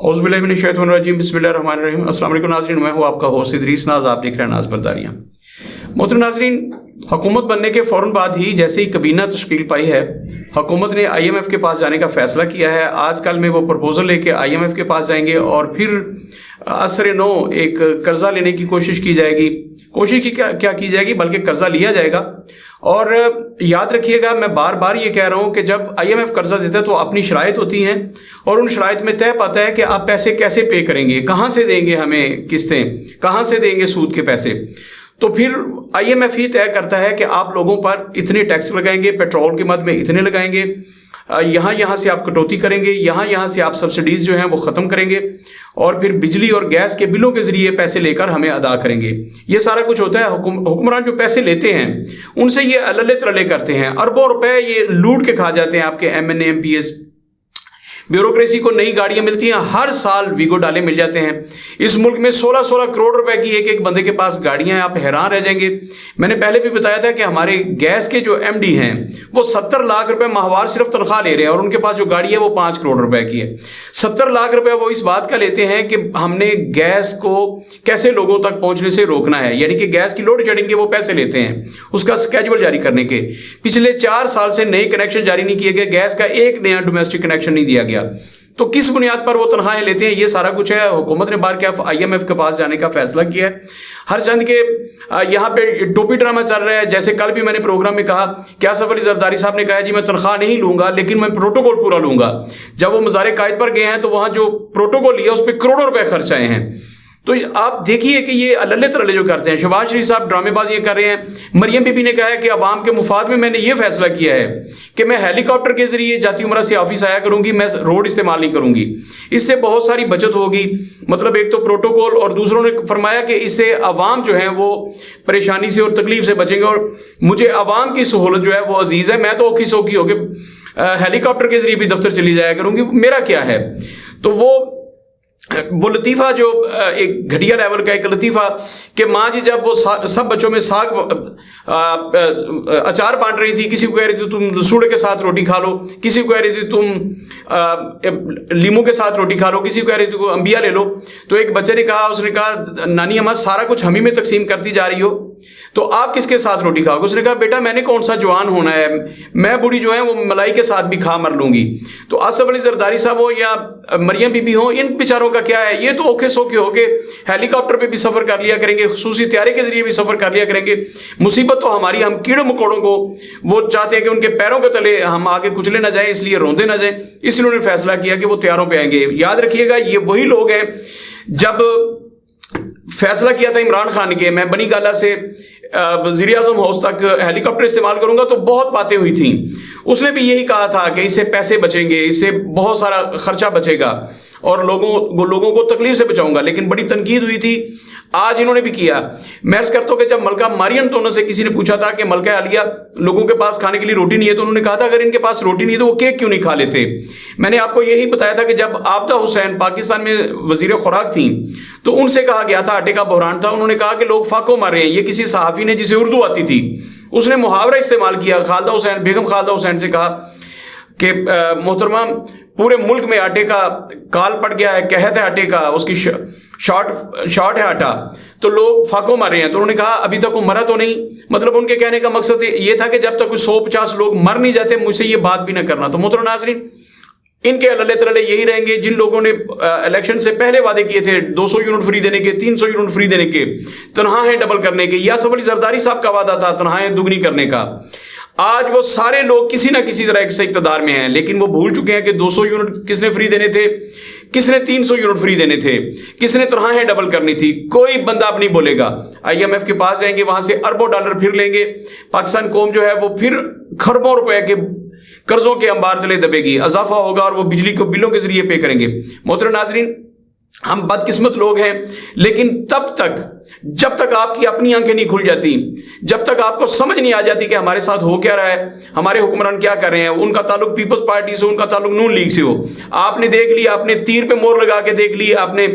औज़ुबिल्लाहि मिनश्शैतानिर्रजीम बिस्मिल्लाहिर्रहमानिर्रहीम। अस्सलाम वालेकुम नाज़रीन, मैं हूँ आपका होस्ट इदरीस नाज। आप देख रहे हैं नाज बरदारियाँ। मोहतरम नाज़रीन, हुकूमत बनने के फ़ौरन बाद ही जैसे ही कबीना तश्कील पाई है, हुकूमत ने IMF के पास जाने का फ़ैसला किया है। आजकल में वो प्रपोज़ल लेके IMF के पास जाएंगे और फिर असर नो एक कर्जा लेने की कोशिश की जाएगी। कोशिश की क्या की जाएगी, बल्कि कर्जा लिया जाएगा। और याद रखिएगा, मैं बार बार ये कह रहा हूँ कि जब IMF कर्जा देता है तो अपनी शराइत होती हैं और उन शराइत में तय पाता है कि आप पैसे कैसे पे करेंगे, कहाँ से देंगे हमें किस्तें, कहाँ से देंगे सूद के पैसे। तो फिर IMF ही तय करता है कि आप लोगों पर इतने टैक्स लगाएंगे, पेट्रोल की मद में इतने लगाएंगे, यहाँ से आप कटौती करेंगे, यहाँ से आप सब्सिडीज़ जो हैं वो ख़त्म करेंगे और फिर बिजली और गैस के बिलों के ज़रिए पैसे लेकर हमें अदा करेंगे। ये सारा कुछ होता है। हुक्मरान जो पैसे लेते हैं उनसे ये अल्ले तल्ले करते हैं, अरबों रुपए ये लूट के खा जाते हैं। आपके MNA MPS ब्यूरोक्रेसी को नई गाड़ियां मिलती हैं, हर साल वीगो डाले मिल जाते हैं। इस मुल्क में 16-16 करोड़ रुपए की एक बंदे के पास गाड़ियां हैं, आप हैरान रह जाएंगे। मैंने पहले भी बताया था कि हमारे गैस के जो MD हैं वो 70 लाख रुपए माहवार सिर्फ तनख्वाह ले रहे हैं और उनके पास जो गाड़ी है वो 5 करोड़ रुपए की है। 70 लाख रुपए वो इस बात का लेते हैं कि हमने गैस को कैसे लोगों तक पहुंचने से रोकना है, यानी कि गैस की लोड शेडिंग के वो पैसे लेते हैं उसका स्केड्यूल जारी करने के। पिछले 4 साल से नए कनेक्शन जारी नहीं किए गए, गैस का एक नया डोमेस्टिक कनेक्शन नहीं दिया गया। तो किस बुनियाद पर वो तनख्वाहें लेते हैं, ये सारा कुछ है। हुकूमत ने बार क्या IMF के पास जाने का फैसला किया है। हर चंद के यहाँ पे टोपी ड्रामा चल रहा है। जैसे कल भी मैंने प्रोग्राम में कहा कि आसफ अली जरदारी साहब ने कहा जी मैं तनख्वाह नहीं लूंगा लेकिन मैं प्रोटोकॉल पूरा लूंगा। जब वो मज़ार कायद पर गए हैं तो वहां जो प्रोटोकॉल लिया उस पर करोड़ों रुपए खर्च आए हैं। तो आप देखिए कि ये अल्ले तल्ले जो करते हैं। शहबाज शरीफ साहब ड्रामेबाजी कर रहे हैं। मरियम बीबी ने कहा है कि अवाम के मुफाद में मैंने ये फैसला किया है कि मैं हेलीकॉप्टर के जरिए जाती उम्र से ऑफिस आया करूंगी, मैं रोड इस्तेमाल नहीं करूंगी। इससे बहुत सारी बचत होगी। मतलब एक तो प्रोटोकॉल, और दूसरों ने फरमाया कि इससे अवाम जो है वो परेशानी से और तकलीफ से बचेंगे। और मुझे अवाम की सहूलत जो है वो अजीज है। मैं तो औखी सौखी होकर हेलीकॉप्टर के जरिए भी दफ्तर चली जाया करूंगी, मेरा क्या है। तो वो लतीफ़ा जो एक घटिया लेवल का एक लतीफ़ा कि माँ जी जब वो सब बच्चों में साग अचार बांट रही थी, किसी को कह रही थी तुम सूड़े के साथ रोटी खा लो, किसी को कह रही थी तुम लीमू के साथ रोटी खा लो, किसी को कह रही थी अंबिया ले लो। तो एक बच्चे ने कहा, उसने कहा नानी अम्मा सारा कुछ हम ही में तकसीम करती जा रही हो तो आप किसके साथ रोटी खाओगे। उसने कहा बेटा मैंने कौन सा जवान होना है, मैं बूढ़ी जो है वो मलाई के साथ भी खा मर लूंगी। तो आसफ अली जरदारी साहब हो या मरियम बीबी हो, इन बेचारों का क्या है। ये तो औखे सौखे होके हेलीकॉप्टर पे भी सफर कर लिया करेंगे, खुसूसी तैयारी के जरिए भी सफर कर लिया करेंगे। मुसीबत तो हमारी, हम कीड़े मकोड़ों को वो चाहते हैं कि उनके पैरों के तले हम आगे कुचले ना जाए, इसलिए रोंदे ना जाए। इसलिए उन्होंने फैसला किया कि वो तैयारों पे आएंगे। याद रखिएगा ये वही लोग हैं, जब फैसला किया था इमरान खान के मैं बनी गाला से वज़ीर आज़म हाउस तक हेलीकॉप्टर इस्तेमाल करूंगा तो बहुत बातें हुई थी। उसने भी यही कहा था कि इससे पैसे बचेंगे, इससे बहुत सारा खर्चा बचेगा और लोगों को तकलीफ से बचाऊंगा, लेकिन बड़ी तनकीद हुई थी। आज इन्होंने भी किया। मैं अर्ज करता हूं कि जब मलका मारियम तोना से किसी ने पूछा था कि मलका आलिया लोगों के पास खाने के लिए रोटी नहीं है, तो उन्होंने कहा था अगर इनके पास रोटी नहीं है तो वो केक क्यों नहीं खा लेते। मैंने आपको यही बताया था कि जब आबदा हुसैन पाकिस्तान में वजीर खुराक थी तो उनसे कहा गया था, आटे का बहरान था, उन्होंने कहा कि लोग फाको मार रहे हैं। ये किसी सहाफी ने जिसे उर्दू आती थी उसने मुहावरा इस्तेमाल किया। खालदा हुसैन, बेगम खालदा हुसैन से कहा कि मोहतरमा पूरे मुल्क में आटे का काल पड़ गया है, कहत है आटे का, उसकी शॉर्ट है आटा, तो लोग फाको मार रहे हैं। तो उन्होंने कहा अभी तक वो मरा तो नहीं। मतलब उनके कहने का मकसद ये था कि जब तक 150 लोग मर नहीं जाते मुझसे ये बात भी ना करना। तो मोहतरम नाज़रीन, इनके अल्ले तल्ले यही रहेंगे जिन लोगों ने इलेक्शन से पहले वादे किए थे 200 यूनिट फ्री देने के, 300 यूनिट फ्री देने के, तनख्वाहें डबल करने के। या आसफ अली जरदारी साहब का वादा था तनख्वाहें दुगनी करने का। आज वो सारे लोग किसी ना किसी तरह से इक़्तिदार में हैं, लेकिन वो भूल चुके हैं कि 200 यूनिट किसने फ्री देने थे, किसने 300 यूनिट फ्री देने थे, किसने तनख्वाहें डबल करनी थी। कोई बंदा अब नहीं बोलेगा। IMF के पास जाएंगे, वहां से अरबों डॉलर फिर लेंगे। पाकिस्तान कौम जो है वो फिर खरबों रुपए के कर्जों के अंबार तले दबेगी, इजाफा होगा और वो बिजली को बिलों के जरिए पे करेंगे। मोहतरम नाज़रीन, हम बदकिस्मत लोग हैं, लेकिन तब तक जब तक आपकी अपनी आंखें नहीं खुल जाती, जब तक आपको समझ नहीं आ जाती कि हमारे साथ हो क्या रहा है, हमारे हुक्मरान क्या कर रहे हैं, उनका ताल्लुक पीपल्स पार्टी से, उनका ताल्लुक नून लीग से हो, आपने देख लिया, आपने तीर पे मोहर लगा के देख ली, आपने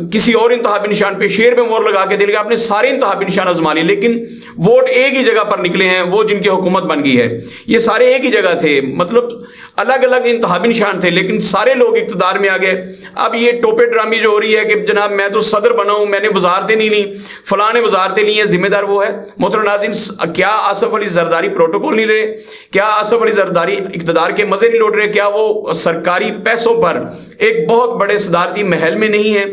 किसी और इंतहाबी निशान पे शेर पे मोहर लगा के देख लिया, आपने सारे इंतहाबी निशान आजमा लिए, लेकिन वोट एक ही जगह पर निकले हैं, वो जिनकी हुकूमत बन गई है। ये सारे एक ही जगह थे। मतलब الگ الگ انتخابی نشان تھے، لیکن سارے لوگ اقتدار میں آ گئے۔ اب یہ ٹوپے ڈرامی جو ہو رہی ہے کہ جناب میں تو صدر بنا ہوں، میں نے وزارتیں نہیں لی، فلاں نے وزارتیں لی ہیں، ذمہ دار وہ ہے۔ محترم ناظرین، کیا آصف علی زرداری پروٹوکول نہیں لے رہے؟ کیا آصف علی زرداری اقتدار کے مزے نہیں لوٹ رہے؟ کیا وہ سرکاری پیسوں پر ایک بہت بڑے صدارتی محل میں نہیں ہے؟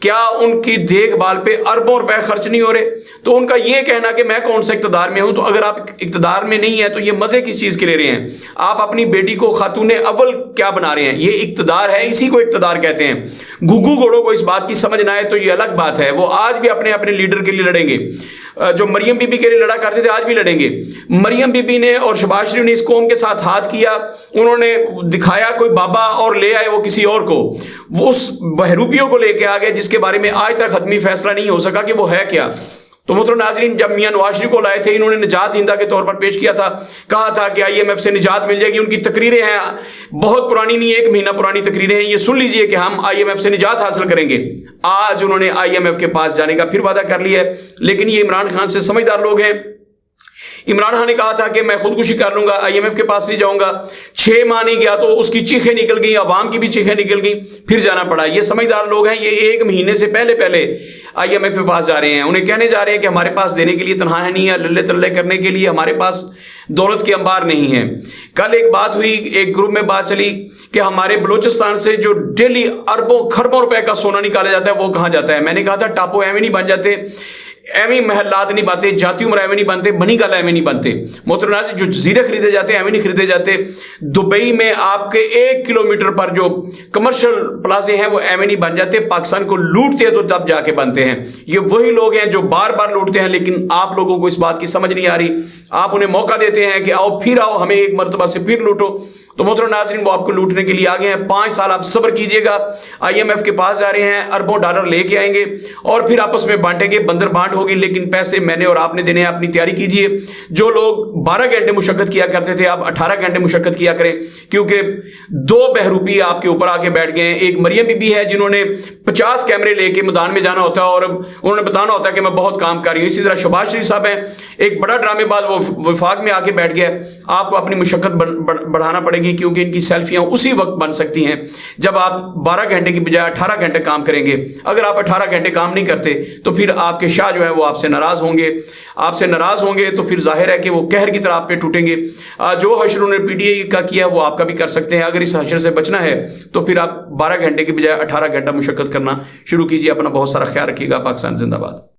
کیا ان کی دیکھ بھال پہ اربوں روپے خرچ نہیں ہو رہے؟ تو ان کا یہ کہنا کہ میں کون سا اقتدار میں ہوں، تو اگر آپ اقتدار میں نہیں ہیں تو یہ مزے کس چیز کے لے رہے ہیں؟ آپ اپنی بیٹی کو خاتون اول کیا بنا رہے ہیں؟ یہ اقتدار ہے، اسی کو اقتدار کہتے ہیں۔ گھگو گھوڑوں کو اس بات کی سمجھ نہ آئے تو یہ الگ بات ہے، وہ آج بھی اپنے اپنے لیڈر کے لیے لڑیں گے، جو مریم بی بی کے لیے لڑا کرتے تھے آج بھی لڑیں گے۔ مریم بی بی نے اور شہباز شریف نے اس قوم کے ساتھ ہاتھ کیا، انہوں نے دکھایا کوئی بابا اور لے آئے وہ کسی اور کو، وہ اس بہروپیوں کو لے کے آ گئے جس کے بارے میں آج تک حتمی فیصلہ نہیں ہو سکا کہ وہ ہے کیا۔ تو محترم ناظرین، جب میاں نواز شریف کو لائے تھے، انہوں نے نجات دہندہ کے طور پر پیش کیا تھا، کہا تھا کہ IMF سے نجات مل جائے گی۔ ان کی تقریریں ہیں، بہت پرانی نہیں، 1 مہینہ پرانی تقریریں ہیں، یہ سن لیجئے کہ ہم IMF سے نجات حاصل کریں گے۔ آج انہوں نے IMF کے پاس جانے کا پھر وعدہ کر لیا ہے، لیکن یہ عمران خان سے سمجھدار لوگ ہیں۔ عمران خان نے کہا تھا کہ میں خودکشی کر لوں گا، IMF کے پاس نہیں جاؤں گا، 6 ماہ نہیں گیا تو اس کی چیخیں نکل گئی، عوام کی بھی چیخیں نکل گئی، پھر جانا پڑا۔ یہ سمجھدار لوگ ہیں، یہ 1 مہینے سے پہلے IMF کے پاس جا رہے ہیں، انہیں کہنے جا رہے ہیں کہ ہمارے پاس دینے کے لیے تنہا ہے نہیں ہے، للے تلے کرنے کے لیے ہمارے پاس دولت کے انبار نہیں ہیں۔ کل ایک بات ہوئی، ایک گروپ میں بات چلی کہ ہمارے بلوچستان سے جو ڈیلی اربوں خربوں روپے کا سونا نکالا جاتا ہے وہ کہاں جاتا ہے؟ میں نے کہا تھا ٹاپو ایویں نہیں بن جاتے، ایویں محلات نہیں بنتے، جاتی عمر ایویں نہیں بنتے، بنی گالا ایویں نہیں بنتے۔ محترم ناظرین، جو جزیرے خریدے جاتے ہیں ایویں نہیں خریدے جاتے۔ دبئی میں آپ کے 1 کلومیٹر پر جو کمرشل پلازے ہیں وہ ایویں نہیں بن جاتے، پاکستان کو لوٹتے ہیں تو تب جا کے بنتے ہیں۔ یہ وہی لوگ ہیں جو بار بار لوٹتے ہیں، لیکن آپ لوگوں کو اس بات کی سمجھ نہیں آ رہی۔ آپ انہیں موقع دیتے ہیں کہ آؤ پھر آؤ، ہمیں ایک مرتبہ سے پھر لوٹو، تو محترم ناظرین وہ آپ کو لوٹنے کے لیے آگے ہیں۔ 5 سال آپ صبر کیجئے گا، IMF کے پاس جا رہے ہیں، اربوں ڈالر لے کے آئیں گے اور پھر آپس میں بانٹیں گے، بندر بانٹ ہوگی، لیکن پیسے میں نے اور آپ نے دینے ہیں۔ اپنی تیاری کیجئے۔ جو لوگ 12 گھنٹے مشقت کیا کرتے تھے آپ 18 گھنٹے مشقت کیا کریں، کیونکہ 2 بہروپی آپ کے اوپر آ کے بیٹھ گئے ہیں۔ ایک مریم بی بی ہے جنہوں نے 50 کیمرے لے کے میدان میں جانا ہوتا ہے اور انہوں نے بتانا ہوتا ہے کہ میں بہت کام کر رہی ہوں۔ اسی طرح شہباز شریف صاحب ہیں، ایک بڑا ڈرامے باز، وہ وفاق میں آ کے بیٹھ گیا۔ آپ کو اپنی مشقت بڑھانا پڑے گی، کیونکہ ان کی سیلفیاں اسی وقت بن سکتی ہیں جب آپ 12 گھنٹے کی بجائے 18 گھنٹے کام کریں گے۔ اگر آپ 18 گھنٹے کام نہیں کرتے تو پھر آپ کے شاہ جو ہے وہ آپ سے ناراض ہوں گے، تو پھر ظاہر ہے کہ وہ قہر کی طرح آپ پہ ٹوٹیں گے۔ جو حشر انہوں نے PTI کا کیا وہ آپ کا بھی کر سکتے ہیں۔ اگر اس حشر سے بچنا ہے تو پھر آپ 12 گھنٹے کی بجائے 18 گھنٹہ مشقت کرنا شروع کیجیے۔ اپنا بہت سارا خیال رکھیے گا۔ پاکستان زندہ باد۔